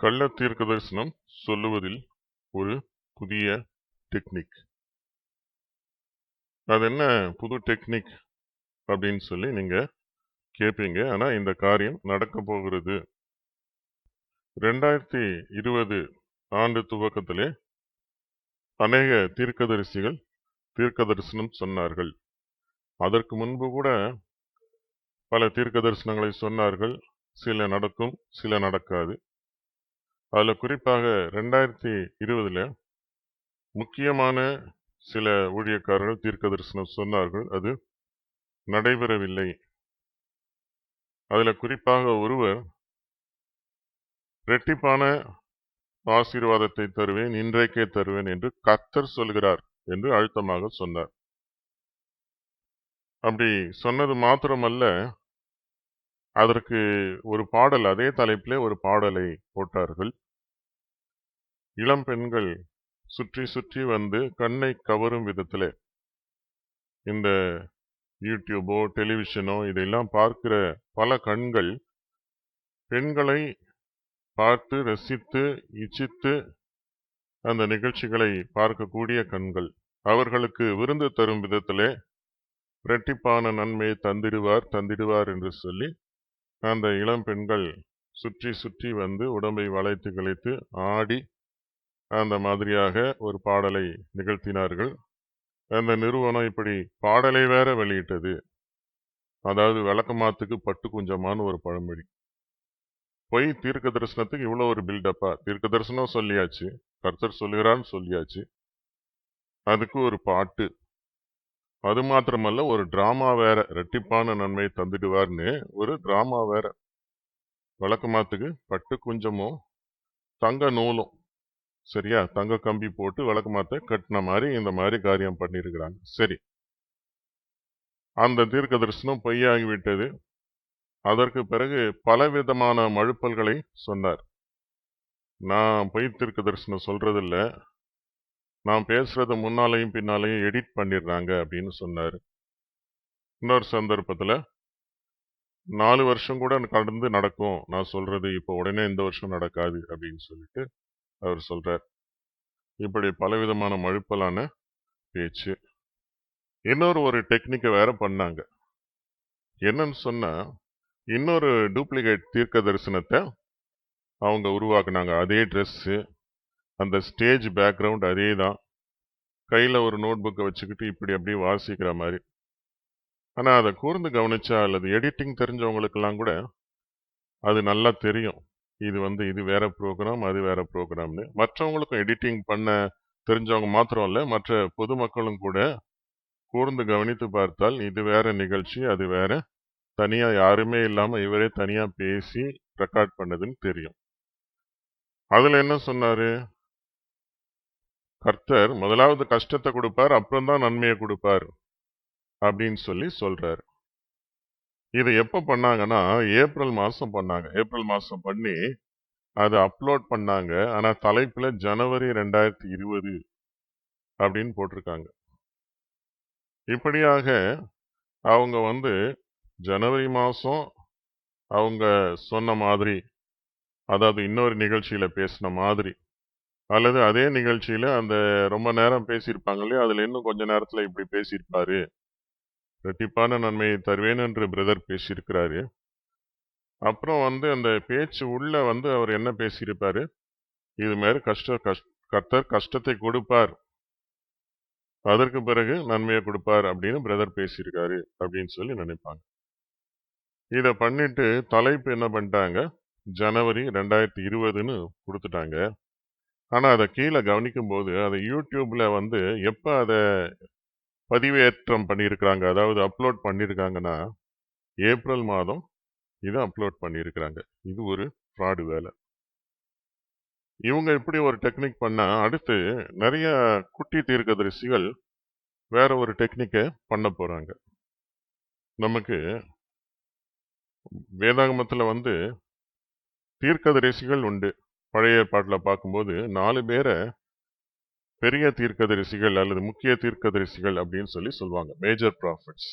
கள்ள தீர்க்க தரிசனம் சொல்லுவதில் ஒரு புதிய டெக்னிக். அது என்ன புது டெக்னிக் அப்படின்னு சொல்லி நீங்க கேட்பீங்க. ஆனா இந்த காரியம் நடக்க போகிறது. 2020 ஆண்டு துவக்கத்திலே அநேக தீர்க்கதரிசிகள் தீர்க்க தரிசனம் சொன்னார்கள். அதற்கு முன்பு கூட பல தீர்க்க தரிசனங்களை சொன்னார்கள். சில நடக்கும், சில நடக்காது. அதுல குறிப்பாக 2020 முக்கியமான சில ஊழியக்காரர்கள் தீர்க்க தரிசனம் சொன்னார்கள். அது நடைபெறவில்லை. அதுல குறிப்பாக ஒருவர் இரட்டிப்பான ஆசீர்வாதத்தை தருவேன், இன்றைக்கே தருவேன் என்று கர்த்தர் சொல்கிறார் என்று அழுத்தமாக சொன்னார். அப்படி சொன்னது மாத்திரமல்ல, அதற்கு ஒரு பாடல், அதே தலைப்பிலே ஒரு பாடலை போட்டார்கள். இளம் பெண்கள் சுற்றி சுற்றி வந்து கண்ணை கவரும் விதத்திலே இந்த யூடியூபோ டெலிவிஷனோ இதெல்லாம் பார்க்கிற பல கண்கள் பெண்களை பார்த்து ரசித்து இச்சித்து அந்த நிகழ்ச்சிகளை பார்க்கக்கூடிய கண்கள். அவர்களுக்கு விருந்து தரும் விதத்திலே இரட்டிப்பான நன்மையை தந்திடுவார் என்று சொல்லி அந்த இளம் பெண்கள் சுற்றி சுற்றி வந்து உடம்பை வளைத்து கிளைத்து ஆடி அந்த மாதிரியாக ஒரு பாடலை நிகழ்த்தினார்கள். அந்த நிறுவனம் இப்படி பாடலை வேற வெளியிட்டது. அதாவது விளக்கமாத்துக்கு பட்டு குஞ்சமான்னு ஒரு பழமொழி. பொய் தீர்க்க தரிசனத்துக்கு இவ்வளோ ஒரு பில்டப்பா? தீர்க்க தரிசனம் சொல்லியாச்சு, கர்த்தர் சொல்லுகிறான்னு சொல்லியாச்சு, அதுக்கு ஒரு பாட்டு. அது மாத்திரமல்ல, ஒரு டிராமா வேற. இரட்டிப்பான நன்மை தந்துடுவார்னு ஒரு டிராமா வேற. விளக்கமாத்துக்கு பட்டு குஞ்சமும் தங்க நூலும், சரியா, தங்க கம்பி போட்டு விளக்கமாத்த கட்டின மாதிரி இந்த மாதிரி காரியம் பண்ணியிருக்கிறாங்க. சரி, அந்த தீர்க்க தரிசனம் பொய்யாகிவிட்டது. அதற்கு பிறகு பலவிதமான மழுப்பல்களை சொன்னார். நான் பொய் தீர்க்க தரிசனம் சொல்றதில்ல, நான் பேசுறத முன்னாலையும் பின்னாலையும் எடிட் பண்ணிடுறாங்க அப்படின்னு சொன்னார். இன்னொரு சந்தர்ப்பத்தில் 4 வருஷம் கூட கடந்து நடக்கும், நான் சொல்றது இப்போ உடனே இந்த வருஷம் நடக்காது அப்படின்னு சொல்லிட்டு அவர் சொல்றார். இப்படி பலவிதமான மழுப்பலான பேச்சு. இன்னொரு ஒரு டெக்னிக்கை வேற பண்ணாங்க. என்னன்னு சொன்னா, இன்னொரு டூப்ளிகேட் தீர்க்க தரிசனத்தை அவங்க உருவாக்குனாங்க. அதே ட்ரெஸ்ஸு, அந்த ஸ்டேஜ் பேக்ரவுண்ட் அதே தான், கையில் ஒரு நோட் புக்கை வச்சுக்கிட்டு இப்படி அப்படியே வாசிக்கிற மாதிரி. ஆனால் அதை கூர்ந்து கவனிச்சா அல்லது எடிட்டிங் தெரிஞ்சவங்களுக்கெல்லாம் கூட அது நல்லா தெரியும். இது வேற ப்ரோக்ராம், அது வேற ப்ரோக்ராம்னு. மற்றவங்களுக்கும் எடிட்டிங் பண்ண தெரிஞ்சவங்க மாத்திரம் இல்லை, மற்ற பொதுமக்களும் கூட கூர்ந்து கவனித்து பார்த்தால் இது வேற நிகழ்ச்சி, அது வேற, தனியா யாருமே இல்லாம இவரே தனியா பேசி ரெக்கார்ட் பண்ணதுன்னு தெரியும். அதுல என்ன சொன்னாரு? கர்த்தர் முதலாவது கஷ்டத்தை கொடுப்பார், அப்புறம் தான் நன்மையை கொடுப்பார் அப்படின்னு சொல்லி சொல்றாரு. இதை எப்ப பண்ணாங்கன்னா ஏப்ரல் மாசம் பண்ணாங்க. ஏப்ரல் மாசம் பண்ணி அதை அப்லோட் பண்ணாங்க. ஆனா தலைப்புல ஜனவரி 2020 அப்படின்னு போட்டிருக்காங்க. இப்படியாக அவங்க ஜனவரி மாசம் அவங்க சொன்ன மாதிரி, அதாவது இன்னொரு நிகழ்ச்சியில பேசின மாதிரி, அல்லது அதே நிகழ்ச்சியில அந்த ரொம்ப நேரம் பேசியிருப்பாங்க இல்லையா, அதுல இன்னும் கொஞ்ச நேரத்துல இப்படி பேசியிருப்பாரு, இரட்டிப்பான நன்மையை தருவேன் என்று பிரதர் பேசியிருக்கிறாரு. அப்புறம் அந்த பேச்சு உள்ள அவர் என்ன பேசியிருப்பாரு, இது மாதிரி கர்த்தர் கஷ்டத்தை கொடுப்பார், அதற்கு பிறகு நன்மையை கொடுப்பார் அப்படின்னு பிரதர் பேசியிருக்காரு அப்படின்னு சொல்லி நினைப்பாங்க. இதை பண்ணிட்டு தலைப்பு என்ன பண்ணிட்டாங்க, ஜனவரி 2020ன்னு கொடுத்துட்டாங்க. ஆனா அதை கீழே கவனிக்கும் போது அதை யூடியூப்ல எப்ப அதை பதிவேற்றம் பண்ணியிருக்கிறாங்க, அதாவது அப்லோட் பண்ணியிருக்காங்கன்னா ஏப்ரல் மாதம் இதை அப்லோட் பண்ணியிருக்கிறாங்க. இது ஒரு ஃப்ராடு வேலை. இவங்க இப்படி ஒரு டெக்னிக் பண்ணா அடுத்து நிறைய குட்டி தீர்க்கதரிசிகள் வேற ஒரு டெக்னிக்கை பண்ண போறாங்க. நமக்கு வேதாகமத்துல தீர்க்கதரிசிகள் உண்டு. பழைய ஏற்பாட்டில் பார்க்கும்போது 4 பேரை பெரிய தீர்க்கதரிசிகள் அல்லது முக்கிய தீர்க்கதரிசிகள் அப்படின்னு சொல்லி சொல்லுவாங்க, மேஜர் ப்ராஃபிட்ஸ்.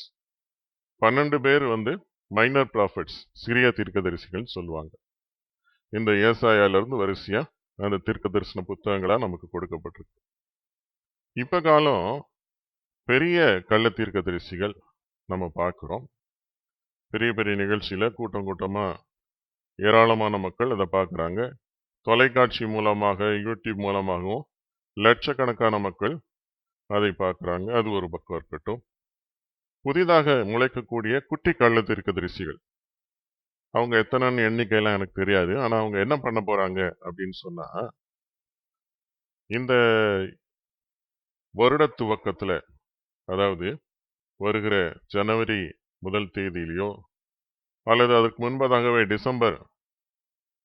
12 பேர் மைனர் ப்ராஃபிட்ஸ், சிறிய தீர்க்கதரிசிகள் சொல்லுவாங்க. இந்த ஏசாயால வரிசையா அந்த தீர்க்க தரிசன புத்தகங்களா நமக்கு கொடுக்கப்பட்டிருக்கு. இப்ப காலம் பெரிய கள்ள தீர்க்க தரிசிகள் நம்ம பார்க்கிறோம். பெரிய பெரிய நிகழ்ச்சியில கூட்டம் கூட்டமா ஏராளமான மக்கள் அதை பார்க்குறாங்க. தொலைக்காட்சி மூலமாக, யூடியூப் மூலமாகவும் லட்சக்கணக்கான மக்கள் அதை பார்க்குறாங்க. அது ஒரு பக்கம் இருக்கட்டும். புதிதாக முளைக்கக்கூடிய குட்டி கள்ள தீர்க்க தரிசிகள், அவங்க எத்தனைன்னு எண்ணிக்கையெல்லாம் எனக்கு தெரியாது. ஆனா அவங்க என்ன பண்ண போறாங்க அப்படின்னு சொன்னா, இந்த வருட துவக்கத்துல, அதாவது வருகிற ஜனவரி 1 தேதியிலையோ அல்லது அதற்கு முன்பதாகவே டிசம்பர்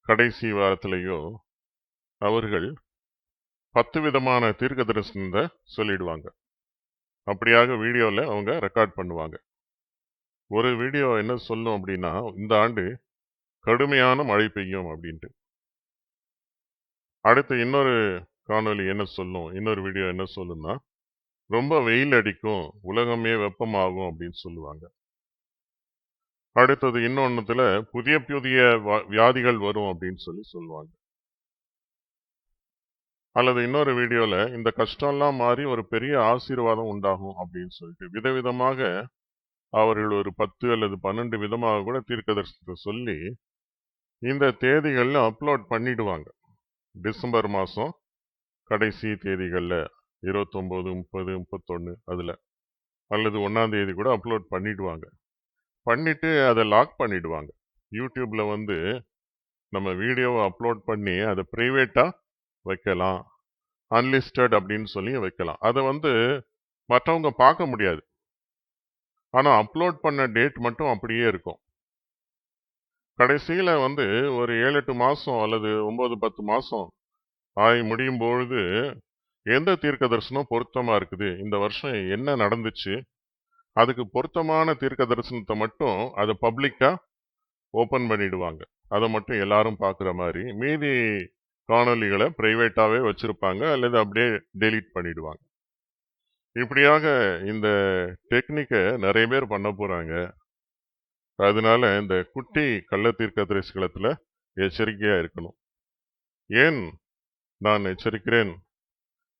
கடைசி வாரத்திலேயோ அவர்கள் 10 விதமான தீர்க்க தரிசனத்தை சொல்லிடுவாங்க. அப்படியாக வீடியோல அவங்க ரெக்கார்ட் பண்ணுவாங்க. ஒரு வீடியோ என்ன சொல்லும் அப்படின்னா, இந்த ஆண்டு கடுமையான மழை பெய்யும் அப்படின்ட்டு. அடுத்து இன்னொரு காணொளி என்ன சொல்லும், இன்னொரு வீடியோ என்ன சொல்லுன்னா, ரொம்ப வெயில் அடிக்கும், உலகமே வெப்பமாகும் அப்படின்னு சொல்லுவாங்க. அடுத்தது இன்னொன்னுத்துல புதிய புதிய வியாதிகள் வரும் அப்படின்னு சொல்லுவாங்க. அல்லது இன்னொரு வீடியோல இந்த கஷ்டம்லாம் மாறி ஒரு பெரிய ஆசீர்வாதம் உண்டாகும் அப்படின்னு சொல்லிட்டு விதவிதமாக அவர்கள் ஒரு 10 அல்லது 12 விதமாக கூட தீர்க்க தரிசனத்தை சொல்லி இந்த தேதிகள்ல அப்லோட் பண்ணிடுவாங்க. டிசம்பர் மாசம் கடைசி தேதிகள்ல 29, 30, 31 அதுல அல்லது 1ஆம் தேதி கூட அப்லோட் பண்ணிடுவாங்க. பண்ணிட்டு அதை லாக் பண்ணிடுவாங்க. யூடியூப்ல நம்ம வீடியோவை அப்லோட் பண்ணி அதை பிரைவேட்டா வைக்கலாம், அன்லிஸ்டட் அப்படின்னு சொல்லி வைக்கலாம். அதை மற்றவங்க பார்க்க முடியாது. ஆனா அப்லோட் பண்ண டேட் மட்டும் அப்படியே இருக்கும். கடைசியில ஒரு 7-8 மாசம் அல்லது 9-10 மாசம் ஆகி முடியும் பொழுது எந்த தீர்க்க தரிசனம் பொருத்தமா இருக்குது, இந்த வருஷம் என்ன நடந்துச்சு, அதுக்கு பொருத்தமான தீர்க்க தரிசனத்தை மட்டும் அதை பப்ளிக்கா ஓபன் பண்ணிடுவாங்க. அதை மட்டும் எல்லாரும் பார்க்குற மாதிரி. மீதி காணொலிகளை பிரைவேட்டாவே வச்சிருப்பாங்க அல்லது அப்படியே டெலீட் பண்ணிடுவாங்க. இப்படியாக இந்த டெக்னிக்கை நிறைய பேர் பண்ண போறாங்க. அதனால இந்த குட்டி கள்ள தீர்க்க தரிசனத்துல எச்சரிக்கையா இருக்கணும். ஏன் நான் எச்சரிக்கிறேன்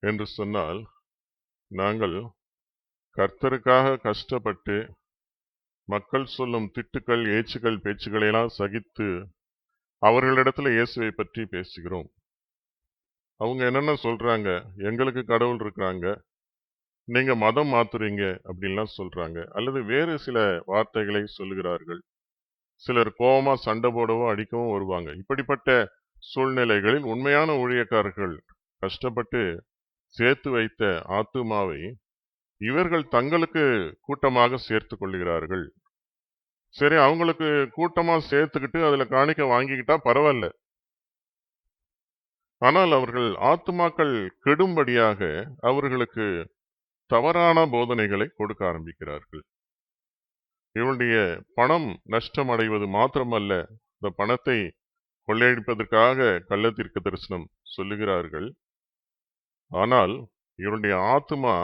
என்று சொன்னால், நாங்கள் கர்த்தருக்காக கஷ்டப்பட்டு மக்கள் சொல்லும் திட்டுக்கள், ஏச்சுக்கள், பேச்சுக்களை எல்லாம் சகித்து அவர்களிடத்துல இயேசுவை பற்றி பேசுகிறோம். அவங்க என்னென்ன சொல்றாங்க, எங்களுக்கு கடவுள் இருக்கிறாங்க, நீங்க மதம் மாத்துறீங்க அப்படின்லாம் சொல்றாங்க. அல்லது வேறு சில வார்த்தைகளை சொல்லுகிறார்கள். சிலர் கோபமா சண்டை போடவோ அடிக்கவும் வருவாங்க. இப்படிப்பட்ட சூழ்நிலைகளில் உண்மையான ஊழியக்காரர்கள் கஷ்டப்பட்டு சேர்த்து வைத்த ஆத்துமாவை இவர்கள் தங்களுக்கு கூட்டமாக சேர்த்து கொள்கிறார்கள். சரி, அவங்களுக்கு கூட்டமா சேர்த்துக்கிட்டு அதுல காணிக்க வாங்கிக்கிட்டா பரவாயில்ல. ஆனால் அவர்கள் ஆத்துமாக்கள் கெடும்படியாக அவர்களுக்கு தவறான போதனைகளை கொடுக்க ஆரம்பிக்கிறார்கள். இவனுடைய பணம் நஷ்டம் அடைவது மாத்திரமல்ல, இந்த பணத்தை கொள்ளையடிப்பதற்காக கள்ள தீர்க்க தரிசனம் சொல்லுகிறார்கள். ஆனால் இவனுடைய ஆத்துமா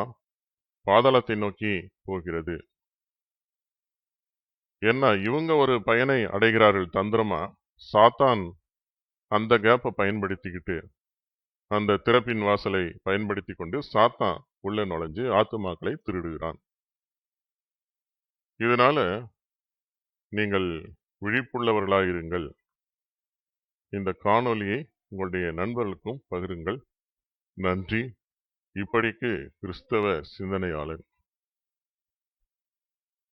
பாதாளத்தை நோக்கி போகிறது. ஏன்னா இவங்க ஒரு பயனை அடைகிறார்கள் தந்திரமா. சாத்தான் அந்த கேப்பை பயன்படுத்திக்கிட்டு, அந்த திறப்பின் வாசலை பயன்படுத்தி கொண்டு சாத்தான் உள்ள நுழைஞ்சு ஆத்துமாக்களை திருடுகிறான். இதனால நீங்கள் விழிப்புள்ளவர்களாயிருங்கள். இந்த காணொலியை உங்களுடைய நண்பர்களுக்கும் பகிருங்கள். நன்றி. இப்படிக்கு கிறிஸ்தவ சிந்தனையாளர்.